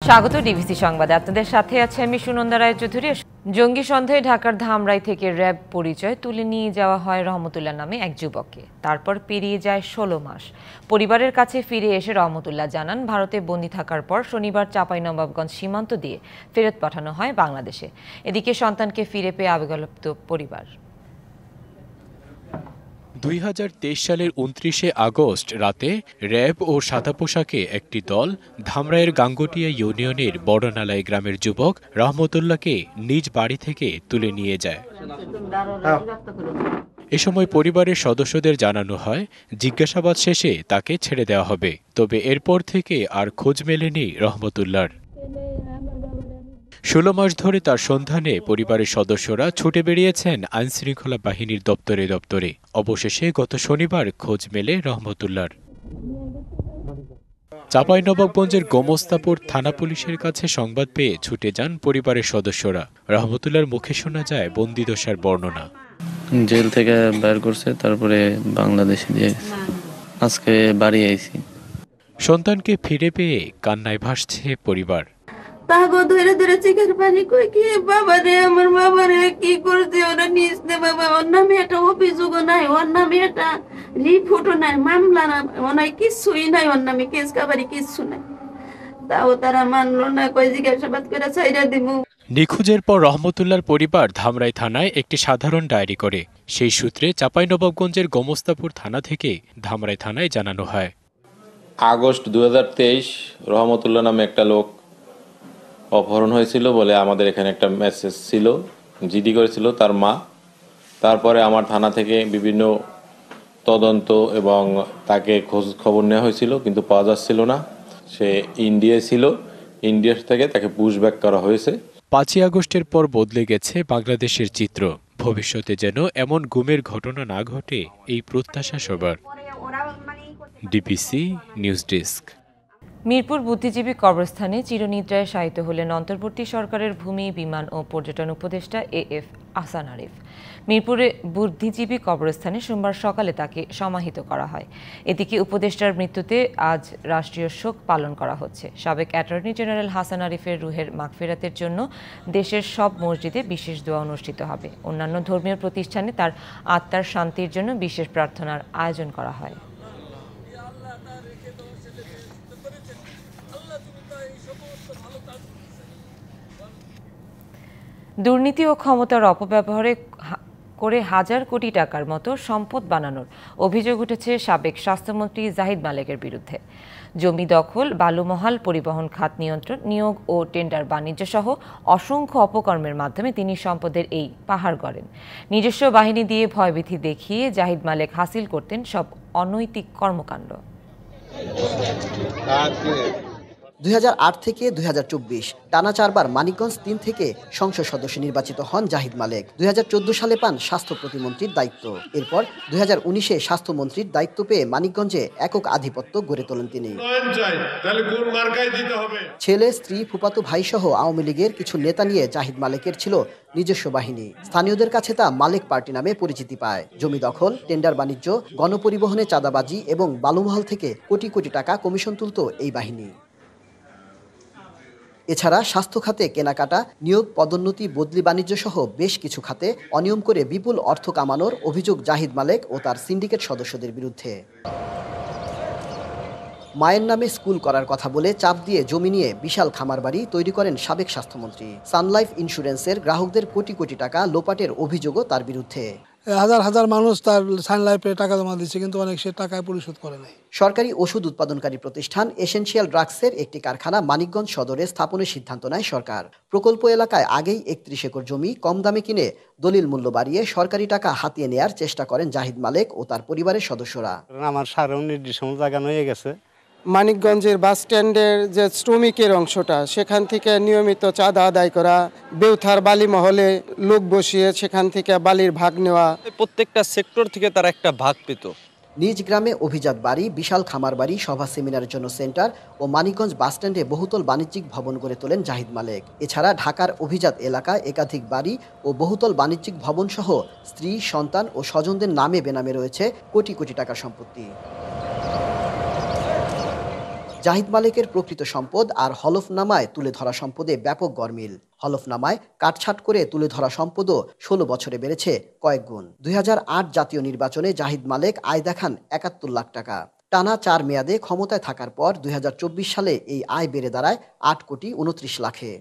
স্বাগত ডিবিসি সংবাদে। আপনাদের সাথে আছে আমি সুনন্দা রায়চৌধুরী। জঙ্গি সন্দেহে ঢাকার ধামরাই থেকে র্যাব পরিচয় তুলে নিয়ে যাওয়া হয় রহমতুল্লাহ নামে এক যুবককে। তারপর পেরিয়ে যায় ১৬ মাস। পরিবারের কাছে ফিরে এসে রহমতুল্লাহ জানান, ভারতে বন্দী থাকার পর শনিবার চাঁপাইনবাবগঞ্জ সীমান্ত দিয়ে ফেরত পাঠানো হয় বাংলাদেশে। এদিকে সন্তানকে ফিরে পেয়ে আবেগাপ্লুত পরিবার। ২০২৩ সালের ২৯শে আগস্ট রাতে র্যাব ও সাদা পোশাকে একটি দল ধামরাইয়ের গাঙ্গুটিয়া ইউনিয়নের বড়নালাই গ্রামের যুবক রহমতুল্লাহকে নিজ বাড়ি থেকে তুলে নিয়ে যায়। এ সময় পরিবারের সদস্যদের জানানো হয়, জিজ্ঞাসাবাদ শেষে তাকে ছেড়ে দেওয়া হবে। তবে এরপর থেকে আর খোঁজ মেলেনি রহমতুল্লাহর। ১৬ মাস ধরে তার সন্ধানে পরিবারের সদস্যরা ছুটে বেরিয়েছেন আইনশৃঙ্খলা বাহিনীর দপ্তরে দপ্তরে। অবশেষে গত শনিবার খোঁজ মেলে রহমতুল্লাহর। চাঁপাইনবাবগঞ্জের গোমস্তাপুর থানা পুলিশের কাছে সংবাদ পেয়ে ছুটে যান পরিবারের সদস্যরা। রহমতুল্লাহর মুখে শোনা যায় বন্দিদশার বর্ণনা। জেল থেকে বের করছে, তারপরে বাংলাদেশে দিয়ে আজকে বাড়ি আইছি। সন্তানকে ফিরে পেয়ে কান্নায় ভাসছে পরিবার। তাগো ধরে ধরে চিকের পানি কই কি বাবা রে, আমার বাবা রে কি করছে ওরা নিস নে বাবা। ওর নামে একটা অভিযোগও নাই, ওর নামে একটা রিপোর্টও নাই, মামলা না ওনাই কিছুই নাই, ওর নামে কেস কাবারি কিছু নাই। তাও তারা মানলো না, কই জিজ্ঞাসাবাদ করে ছাইরা দিব। নিখোঁজের পর রহমতুল্লাহর পরিবার ধামরাই থানায় একটি সাধারণ ডায়েরি করে। সেই সূত্রে চাঁপাইনবাবগঞ্জের গোমস্তাপুর থানা থেকে ধামরাই থানায় জানানো হয়, আগস্ট ২০২৩ রহমতুল্লাহ নামে একটা লোক অপহরণ হয়েছিল বলে আমাদের এখানে একটা মেসেজ ছিল, জিডি করেছিল তার মা। তারপরে আমার থানা থেকে বিভিন্ন তদন্ত এবং তাকে খোঁজ খবর নেওয়া হয়েছিল, কিন্তু পাওয়া যাচ্ছিল না। সে ইন্ডিয়ায় ছিল, ইন্ডিয়া থেকে তাকে পুশব্যাক করা হয়েছে। ৫ই আগস্টের পর বদলে গেছে বাংলাদেশের চিত্র। ভবিষ্যতে যেন এমন গুমের ঘটনা না ঘটে, এই প্রত্যাশা সবার। DBC news desk. মিরপুর বুদ্ধিজীবী কবরস্থানে চিরনিদ্রায় শায়িত হলেন অন্তর্বর্তী সরকারের ভূমি, বিমান ও পর্যটন উপদেষ্টা এএফ আহসান আরিফ। মিরপুরে বুদ্ধিজীবী কবরস্থানে সোমবার সকালে তাকে সমাহিত করা হয়। এদিকে উপদেষ্টার মৃত্যুতে আজ রাষ্ট্রীয় শোক পালন করা হচ্ছে। সাবেক অ্যাটর্নি জেনারেল হাসান আরিফের রুহের মাগফিরাতের জন্য দেশের সব মসজিদে বিশেষ দোয়া অনুষ্ঠিত হবে। অন্যান্য ধর্মীয় প্রতিষ্ঠানে তার আত্মার শান্তির জন্য বিশেষ প্রার্থনার আয়োজন করা হয়। দুর্নীতি ও ক্ষমতার অপব্যবহারে করে হাজার কোটি টাকার মতো সম্পদ বানানোর অভিযোগ উঠেছে সাবেক স্বাস্থ্যমন্ত্রী জাহিদ মালেকের বিরুদ্ধে। জমি দখল, বালুমহাল, পরিবহন খাত নিয়ন্ত্রণ, নিয়োগ ও টেন্ডার বাণিজ্য সহ অসংখ্য অপকর্মের মাধ্যমে তিনি সম্পদের এই পাহাড় গড়েন। নিজস্ব বাহিনী দিয়ে ভয়ভীতি দেখিয়ে জাহিদ মালেক হাসিল করতেন সব অনৈতিক কর্মকাণ্ড। ২০০৮ থেকে ২০২৪ টানা ৪বার মানিকগঞ্জ ৩ থেকে সংসদ সদস্য নির্বাচিত হন জাহিদ মালেক। ২০১৪ সালে পান স্বাস্থ্য প্রতিমন্ত্রীর দায়িত্ব। এরপর ২০১৯-এ স্বাস্থ্যমন্ত্রীর দায়িত্ব পেয়ে মানিকগঞ্জে একক আধিপত্য গড়ে তোলেন তিনি। ছেলে, স্ত্রী, ফুফাতো ভাই সহ আওয়ামী লীগের কিছু নেতা নিয়ে জাহিদ মালেকের ছিল নিজস্ব বাহিনী। স্থানীয়দের কাছে তা মালেক পার্টি নামে পরিচিতি পায়। জমি দখল, টেন্ডার বাণিজ্য, গণপরিবহনে চাঁদাবাজি এবং বালুমহাল থেকে কোটি কোটি টাকা কমিশন তুলত এই বাহিনী। এছাড়া স্বাস্থ্য খাতে কেনাকাটা, নিয়োগ, পদোন্নতি, বদলি বাণিজ্য সহ বেশ কিছু খাতে অনিয়ম করে বিপুল অর্থ কামানোর অভিযোগ জাহিদ মালেক ও তার সিন্ডিকেট সদস্যদের বিরুদ্ধে। মায়ের নামে স্কুল করার কথা বলে চাপ দিয়ে জমি নিয়ে বিশাল খামার বাড়ি তৈরি করেন সাবেক স্বাস্থ্যমন্ত্রী। সানলাইফ ইন্স্যুরেন্সের গ্রাহকদের কোটি কোটি টাকা লোপাটের অভিযোগও তার বিরুদ্ধে। হাজার হাজার মানুষ তার সানলাইফে টাকা জমা দিচ্ছে, কিন্তু অনেক সে টাকায় পরিশোধ করে নাই। সরকারি ওষুধ উৎপাদনকারী প্রতিষ্ঠান এসেনশিয়াল ড্রাগসের একটি কারখানা মানিকগঞ্জ সদরে স্থাপনের সিদ্ধান্ত নেয় সরকার। প্রকল্প এলাকায় আগেই ৩১ একর জমি কম দামে কিনে দলিল মূল্য বাড়িয়ে সরকারি টাকা হাতিয়ে নেয়ার চেষ্টা করেন জাহিদ মালেক ও তার পরিবারের সদস্যরা। আমার সারেও নির্দিষ্ট জায়গা হয়ে গেছে। মানিকগঞ্জের বাস স্ট্যান্ডের যে শ্রমিকের অংশটা, সেখান থেকে নিয়মিত চাঁদা আদায় করা, বেউথার বালি মহলে লোক বসিয়ে সেখান থেকে বালির ভাগ নেওয়া, প্রত্যেকটা সেক্টর থেকে তারা একটা ভাগ পেত। নিজ গ্রামে অভিজাত বাড়ি, বিশাল খামার বাড়ি, সভা সেমিনারের জন্য সেন্টার ও মানিকগঞ্জ বাসস্ট্যান্ডে বহুতল বাণিজ্যিক ভবন গড়ে তোলেন জাহিদ মালেক। এছাড়া ঢাকার অভিজাত এলাকায় একাধিক বাড়ি ও বহুতল বাণিজ্যিক ভবন সহ স্ত্রী, সন্তান ও স্বজনদের নামে বেনামে রয়েছে কোটি কোটি টাকার সম্পত্তি। জাহিদ মালেকের প্রকৃত সম্পদ আর হলফনামায় তুলে ধরা সম্পদে ব্যাপক গরমিল। হলফনামায় কাটছাট করে তুলে ধরা সম্পদও 16 বছরে বেড়েছে কয়েক গুণ। 2008 জাতীয় নির্বাচনে জাহিদ মালেক আয় দেখান 71 লাখ টাকা। টানা 4 মেয়াদে ক্ষমতায় থাকার পর 2024 সালে এই আয় বেড়ে দাঁড়ায় 8 কোটি 29 লাখে।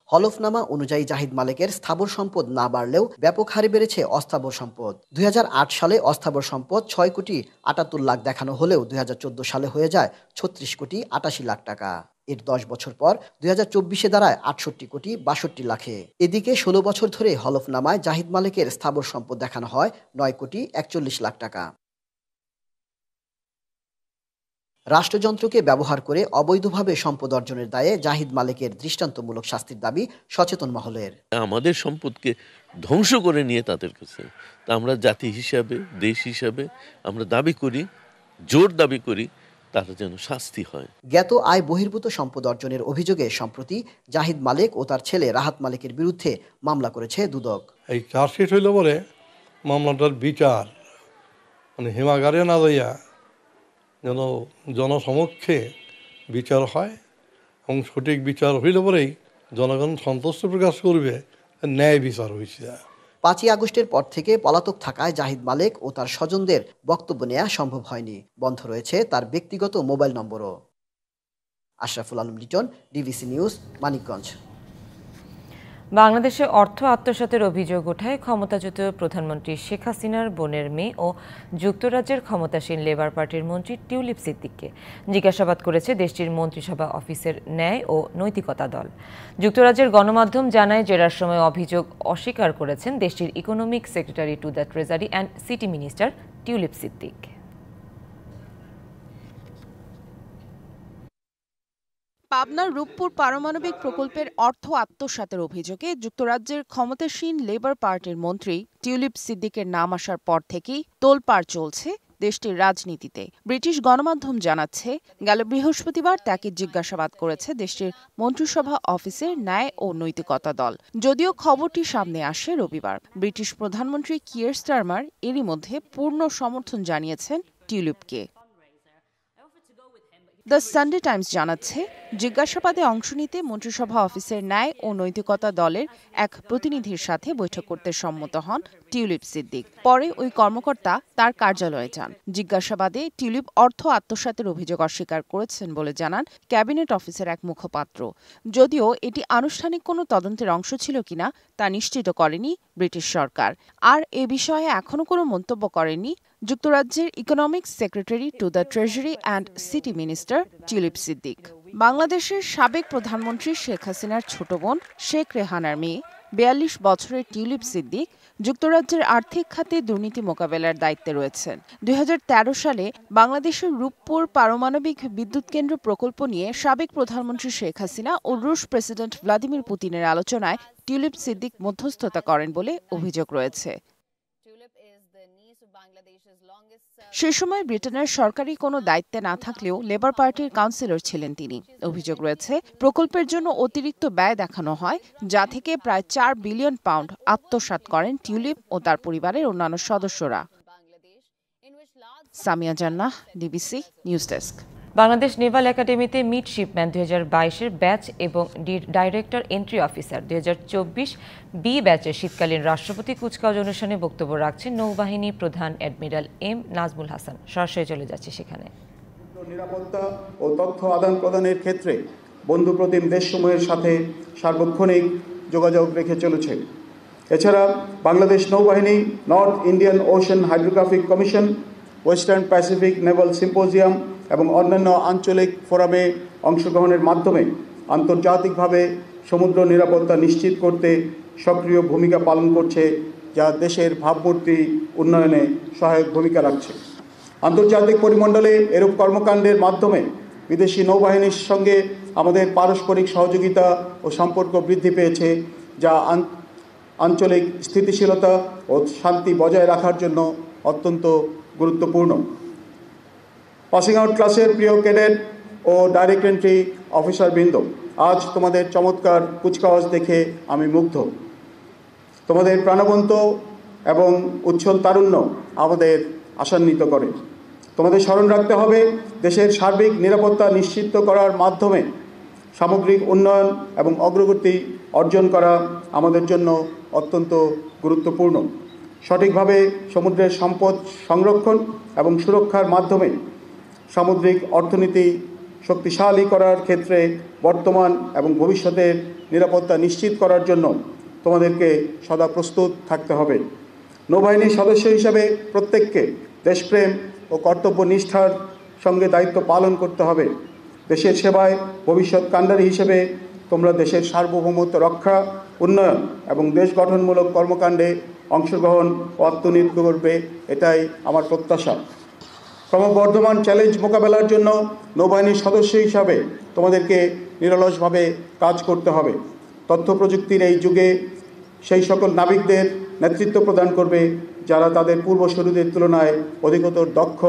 হলফনামা অনুযায়ী জাহিদ মালেকের স্থাবর সম্পদ না বাড়লেও ব্যাপক হারে বেড়েছে অস্থাবর সম্পদ। 2008 সালে অস্থাবর সম্পদ 6 কোটি 78 লাখ দেখানো হলেও 2014 সালে হয়ে যায় 36 কোটি 88 লাখ টাকা। এর 10 বছর পর 2024-এ দাঁড়ায় 68 কোটি 62 লাখে। এদিকে 16 বছর ধরে হলফনামায় জাহিদ মালেকের স্থাবর সম্পদ দেখানো হয় 9 কোটি 41 লাখ টাকা। রাষ্ট্রযন্ত্রকে ব্যবহার করে অবৈধভাবে সম্পদ অর্জনের দায়ে জাহিদ মালেকের দৃষ্টান্তমূলক শাস্তির দাবি সচেতন মহলের। আমাদের সম্পদকে ধ্বংস করে নিয়ে তাদের কাছে তা আমরা জাতি হিসাবে, দেশ হিসাবে আমরা দাবি করি, জোর দাবি করি তার যেন শাস্তি হয়। জ্ঞাত আয় বহির্ভূত সম্পদ অর্জনের অভিযোগে সম্প্রতি জাহিদ মালেক ও তার ছেলে রাহাত মালেকের বিরুদ্ধে মামলা করেছে দুদক। এই চার্জশিট হইল বলে মামলাটার বিচার হিমাগারে না যাইয়া যেন জনসমক্ষে বিচার হয় এবং সঠিক বিচার হইলে পরেই জনগণ সন্তুষ্ট প্রকাশ করবে ন্যায় বিচার হয়েছে। 5ই আগস্টের পর থেকে পলাতক থাকায় জাহিদ মালেক ও তার স্বজনদের বক্তব্য নেওয়া সম্ভব হয়নি। বন্ধ রয়েছে তার ব্যক্তিগত মোবাইল নম্বরও। Ashraful Alam Liton, DBC news, Manikganj. বাংলাদেশে অর্থ আত্মসাতের অভিযোগ ওঠায় ক্ষমতাচ্যুত প্রধানমন্ত্রী শেখ হাসিনার বোনের মেয়ে ও যুক্তরাজ্যের ক্ষমতাসীন লেবার পার্টির মন্ত্রী টিউলিপ সিদ্দিককে জিজ্ঞাসাবাদ করেছে দেশটির মন্ত্রিসভা অফিসের ন্যায় ও নৈতিকতা দল। যুক্তরাজ্যের গণমাধ্যম জানায় জেরার সময় অভিযোগ অস্বীকার করেছেন দেশটির economic secretary to the treasury and city minister tulip Siddique. পাবনার রূপপুর পারমাণবিক প্রকল্পের অর্থ আত্মসাতের অভিযোগে যুক্তরাজ্যের ক্ষমতাসীন লেবার পার্টির মন্ত্রী টিউলিপ সিদ্দিকের নাম আসার পর থেকেই তোলপাড় চলছে দেশটির রাজনীতিতে। ব্রিটিশ গণমাধ্যম জানাচ্ছে গেল বৃহস্পতিবার তাকে জিজ্ঞাসাবাদ করেছে দেশটির মন্ত্রিসভা অফিসের ন্যায় ও নৈতিকতা দল। যদিও খবরটি সামনে আসে রবিবার। ব্রিটিশ প্রধানমন্ত্রী কিয়ার স্টারমার এরই মধ্যে পূর্ণ সমর্থন জানিয়েছেন টিউলিপকে। দ্য সানডে টাইমস জানাচ্ছে জিজ্ঞাসাবাদে অংশ নিতে মন্ত্রিসভা অফিসের ন্যায় ও নৈতিকতা দলের এক প্রতিনিধির সাথে বৈঠক করতে সম্মত হন টিউলিপ সিদ্দিক। পরে ওই কর্মকর্তা তার কার্যালয়ে যান। জিজ্ঞাসাবাদে টিউলিপ অর্থ আত্মসাতের অভিযোগ অস্বীকার করেছেন বলে জানান ক্যাবিনেট অফিসের এক মুখপাত্র। যদিও এটি আনুষ্ঠানিক কোনো তদন্তের অংশ ছিল কিনা তা নিশ্চিত করেনি ব্রিটিশ সরকার। আর এ বিষয়ে এখনো কোনো মন্তব্য করেননি যুক্তরাজ্যের economic secretary to the treasury and city minister tulip Siddique. বাংলাদেশের সাবেক প্রধানমন্ত্রী শেখ হাসিনার ছোট বোন শেখ রেহানার মেয়ে 42 বছরের টিউলিপ সিদ্দিক যুক্তরাজ্যের আর্থিক খাতে দুর্নীতি মোকাবেলার দায়িত্বে রয়েছেন। 2013 সালে বাংলাদেশের রূপপুর পারমাণবিক বিদ্যুৎ কেন্দ্র প্রকল্প নিয়ে সাবেক প্রধানমন্ত্রী শেখ হাসিনা ও রুশ প্রেসিডেন্ট ভ্লাদিমির পুতিনের আলোচনায় টিউলিপ সিদ্দিক মধ্যস্থতা করেন বলে অভিযোগ রয়েছে। সে সময় ব্রিটেনের সরকারি কোনো দায়িত্বে না থাকলেও লেবার পার্টির কাউন্সিলর ছিলেন তিনি। অভিযোগ রয়েছে প্রকল্পের জন্য অতিরিক্ত ব্যয় দেখানো হয়, যা থেকে প্রায় 4 বিলিয়ন পাউন্ড আত্মসাৎ করেন টিউলিপ ও তার পরিবারের অন্যান্য সদস্যরা। সামিয়া জান্নাহ, DBC news desk. Bangladesh Naval একাডেমিতে মিডশিপম্যান 2022-এর ব্যাচ এবং ডাইরেক্টর এন্ট্রি অফিসার 2024 বি ব্যাচের শীতকালীন রাষ্ট্রপতি কুচকাওয়াজ অনুষ্ঠানে বক্তব্য রাখছেন নৌবাহিনী প্রধান অ্যাডমিরাল এম নাজমুল হাসান। সরাসরি চলে যাচ্ছে সেখানে। নিরাপত্তা ও তথ্য আদান প্রদানের ক্ষেত্রে বন্ধুপ্রতিম দেশসমূহের সাথে সার্বক্ষণিক যোগাযোগ রেখে চলেছে। এছাড়া বাংলাদেশ নৌবাহিনী north Indian ocean hydrographic commission, western Pacific Naval symposium এবং অন্যান্য আঞ্চলিক ফোরামে অংশগ্রহণের মাধ্যমে আন্তর্জাতিকভাবে সমুদ্র নিরাপত্তা নিশ্চিত করতে সক্রিয় ভূমিকা পালন করছে, যা দেশের ভাবমূর্তি উন্নয়নে সহায়ক ভূমিকা রাখছে। আন্তর্জাতিক পরিমণ্ডলে এরূপ কর্মকাণ্ডের মাধ্যমে বিদেশি নৌবাহিনীর সঙ্গে আমাদের পারস্পরিক সহযোগিতা ও সম্পর্ক বৃদ্ধি পেয়েছে, যা আঞ্চলিক স্থিতিশীলতা ও শান্তি বজায় রাখার জন্য অত্যন্ত গুরুত্বপূর্ণ। পাসিং আউট ক্লাসের প্রিয় ক্যাডেট ও ডাইরেক্ট এন্ট্রি অফিসারবৃন্দ, আজ তোমাদের চমৎকার কুচকাওয়াজ দেখে আমি মুগ্ধ। তোমাদের প্রাণবন্ত এবং উচ্ছল তারুণ্য আমাদের আশান্বিত করে। তোমাদের স্মরণ রাখতে হবে, দেশের সার্বিক নিরাপত্তা নিশ্চিত করার মাধ্যমে সামগ্রিক উন্নয়ন এবং অগ্রগতি অর্জন করা আমাদের জন্য অত্যন্ত গুরুত্বপূর্ণ। সঠিকভাবে সমুদ্রের সম্পদ সংরক্ষণ এবং সুরক্ষার মাধ্যমে সামুদ্রিক অর্থনীতি শক্তিশালী করার ক্ষেত্রে বর্তমান এবং ভবিষ্যতের নিরাপত্তা নিশ্চিত করার জন্য তোমাদেরকে সদা প্রস্তুত থাকতে হবে। নৌবাহিনীর সদস্য হিসেবে প্রত্যেককে দেশপ্রেম ও কর্তব্য নিষ্ঠার সঙ্গে দায়িত্ব পালন করতে হবে। দেশের সেবায় ভবিষ্যৎ কাণ্ডারী হিসেবে তোমরা দেশের সার্বভৌমত্ব রক্ষা, উন্নয়ন এবং দেশ গঠনমূলক কর্মকাণ্ডে অংশগ্রহণ ও আত্মনিয়োগ করবে, এটাই আমার প্রত্যাশা। ক্রমবর্ধমান চ্যালেঞ্জ মোকাবেলার জন্য নৌবাহিনীর সদস্য হিসাবে তোমাদেরকে নিরলসভাবে কাজ করতে হবে। তথ্য প্রযুক্তির এই যুগে সেই সকল নাবিকদের নেতৃত্ব প্রদান করবে যারা তাদের পূর্বসূরীদের তুলনায় অধিকতর দক্ষ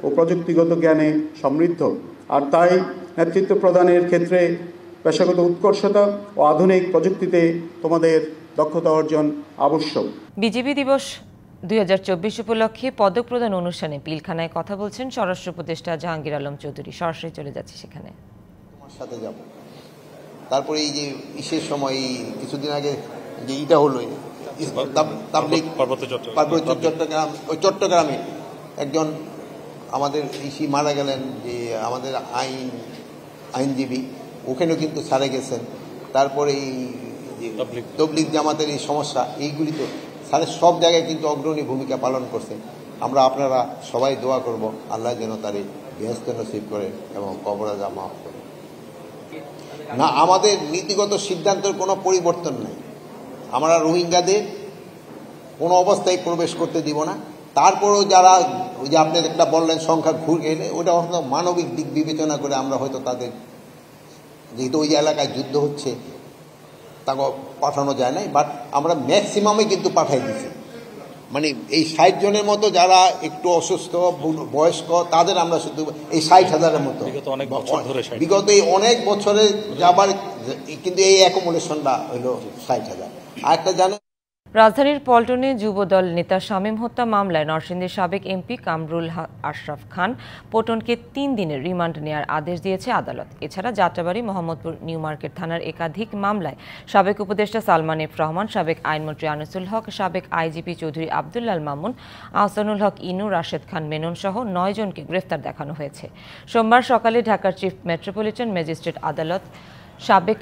ও প্রযুক্তিগত জ্ঞানে সমৃদ্ধ। আর তাই নেতৃত্ব প্রদানের ক্ষেত্রে পেশাগত উৎকর্ষতা ও আধুনিক প্রযুক্তিতে তোমাদের দক্ষতা অর্জন আবশ্যক। বিজিবি দিবস 2024 উপলক্ষে পদক প্রদান অনুষ্ঠানে পিলখানায় কথা বলছেন স্বরাষ্ট্র উপদেষ্টা জাহাঙ্গীর আলম চৌধুরী। সরাসরি চলে যাচ্ছে সেখানে। তোমার সাথে যাব। তারপরে এই যে বিশেষ সময় কিছুদিন আগে যে ইটা হলো চট্টগ্রাম, ওই চট্টগ্রামে একজন আমাদের ইসি মারা গেলেন, যে আমাদের আইনজীবী, ওখানেও কিন্তু ছাড়ে গেছেন। তারপরে এই তবলিগ জামাতের এই সমস্যা, এইগুলি তো স্যারের সব জায়গায় কিন্তু অগ্রণী ভূমিকা পালন করছেন। আমরা আপনারা সবাই দোয়া করব আল্লাহ যেন তার বেহেশত নসিব করে এবং কবর আযাব মাফ করে। না, আমাদের নীতিগত সিদ্ধান্তের কোনো পরিবর্তন নেই। আমরা রোহিঙ্গাদের কোনো অবস্থায় প্রবেশ করতে দিব না। তারপরেও যারা ওই যে আপনি একটা বললেন সংখ্যা ঘুরে এলে, ওটা হয়তো মানবিক দিক বিবেচনা করে আমরা হয়তো তাদের, যেহেতু ওই এলাকায় যুদ্ধ হচ্ছে, তাকে পাঠানো যায় নাই, বাট আমরা ম্যাক্সিমামে কিন্তু পাঠাই দিচ্ছি। মানে এই 60 জনের মতো যারা একটু অসুস্থ বয়স্ক, তাদের আমরা শুধু এই 60,000-এর মতো বিগত এই অনেক বছরে যাবার, কিন্তু এই অ্যাকোমোডেশনটা হলো 60,000। আর একটা জানেন, রাজধানীর পল্টনে যুবদল নেতা শামীম হত্যা মামলায় নরসিংদীর সাবেক এমপি কামরুল আশরাফ খান পটনকে 3 দিনের রিমান্ড নেওয়ার আদেশ দিয়েছে আদালত। এছাড়া যাত্রাবাড়ী, মোহাম্মদপুর নিউ মার্কেট থানার একাধিক মামলায় সাবেক উপদেষ্টা সালমান এফ রহমান, সাবেক আইনমন্ত্রী আনিসুল হক, সাবেক আইজিপি চৌধুরী আব্দুল্লাল মামুন, আহসানুল হক ইনু, রাশেদ খান মেনন সহ 9 জনকে গ্রেফতার দেখানো হয়েছে। সোমবার সকালে ঢাকার চিফ মেট্রোপলিটন ম্যাজিস্ট্রেট আদালত সাবেক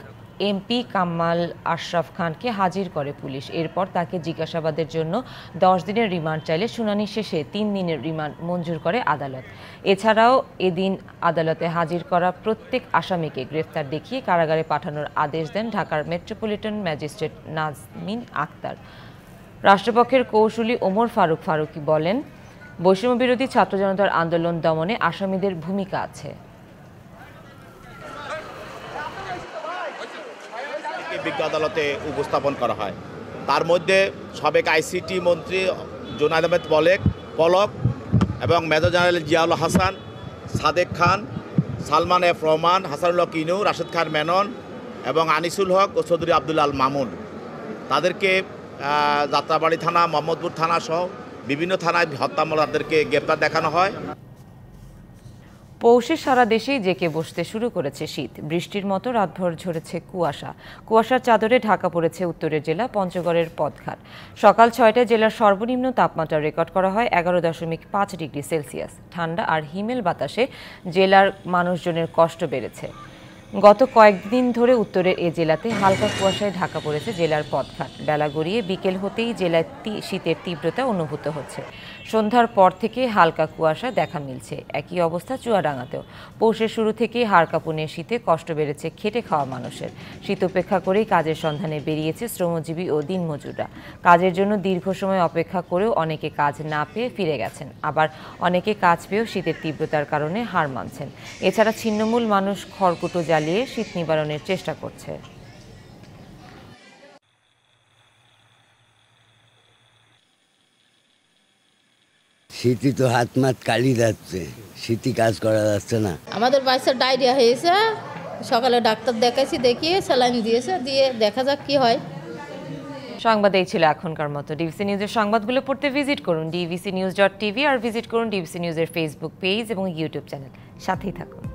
এমপি কামাল আশরাফ খানকে হাজির করে পুলিশ। এরপর তাকে জিজ্ঞাসাবাদের জন্য 10 দিনের রিমান্ড চাইলে শুনানি শেষে 3 দিনের রিমান্ড মঞ্জুর করে আদালত। এছাড়াও এদিন আদালতে হাজির করা প্রত্যেক আসামিকে গ্রেফতার দেখিয়ে কারাগারে পাঠানোর আদেশ দেন ঢাকার মেট্রোপলিটন ম্যাজিস্ট্রেট নাজমিন আক্তার। রাষ্ট্রপক্ষের কৌঁসুলি ওমর ফারুকি বলেন, বৈষম্য বিরোধী ছাত্র জনতার আন্দোলন দমনে আসামিদের ভূমিকা আছে। বিজ্ঞ আদালতে উপস্থাপন করা হয়। তার মধ্যে সাবেক আইসিটি মন্ত্রী জুনায়েদ আহমেদ পলক এবং মেজর জেনারেল জিয়াউল হাসান, সাদেক খান, সালমান এফ রহমান, হাসানুল হক ইনু, রাশেদ খান মেনন এবং আনিসুল হক ও চৌধুরী আব্দুল্লাল মামুন, তাদেরকে যাত্রাবাড়ি থানা, মোহাম্মদপুর থানা সহ বিভিন্ন থানায় হত্যা মামলাদেরকে গ্রেপ্তার দেখানো হয়। পৌষে সারা দেশেই জেঁকে বসতে শুরু করেছে শীত। বৃষ্টির মতো রাতভর ঝরেছে কুয়াশা। কুয়াশার চাদরে ঢাকা পড়েছে উত্তরের জেলা পঞ্চগড়ের পথঘাট। সকাল 6টায় জেলার সর্বনিম্ন তাপমাত্রা রেকর্ড করা হয় 11.5 ডিগ্রি সেলসিয়াস। ঠান্ডা আর হিমেল বাতাসে জেলার মানুষজনের কষ্ট বেড়েছে। গত কয়েকদিন ধরে উত্তরের এ জেলাতে হালকা কুয়াশায় ঢাকা পড়েছে জেলার পথঘাট। বেলা গড়িয়ে বিকেল হতেই জেলায় শীতের তীব্রতা অনুভূত হচ্ছে। সন্ধ্যার পর থেকে হালকা কুয়াশা দেখা মিলছে। একই অবস্থা চুয়াডাঙ্গাতেও। পৌষের শুরু থেকেই হাড় কাঁপুনে শীতে কষ্ট বেড়েছে খেটে খাওয়া মানুষের। শীত উপেক্ষা করেই কাজের সন্ধানে বেরিয়েছে শ্রমজীবী ও দিনমজুররা। কাজের জন্য দীর্ঘ সময় অপেক্ষা করেও অনেকে কাজ না পেয়ে ফিরে গেছেন, আবার অনেকে কাজ পেয়েও শীতের তীব্রতার কারণে হার মানছেন। এছাড়া ছিন্নমূল মানুষ খড়কুটো জ্বালিয়ে শীত নিবারণের চেষ্টা করছে। শীতই তো হাত মাত কালি যাচ্ছে, শীতই কাজ করা যাচ্ছে না। আমাদের বাচ্চার ডায়রিয়া হয়েছে, সকালে ডাক্তার দেখাইছি, দেখিয়ে স্যালাইন দিয়েছে, দিয়ে দেখা যাক কি হয়। সংবাদ এই ছিল এখনকার মতো। ডিবিসি নিউজের সংবাদগুলো পড়তে ভিজিট করুন dvcnews.tv আর ভিজিট করুন ডিবিসি নিউজের ফেসবুক পেজ এবং ইউটিউব চ্যানেল। সাথেই থাকুন।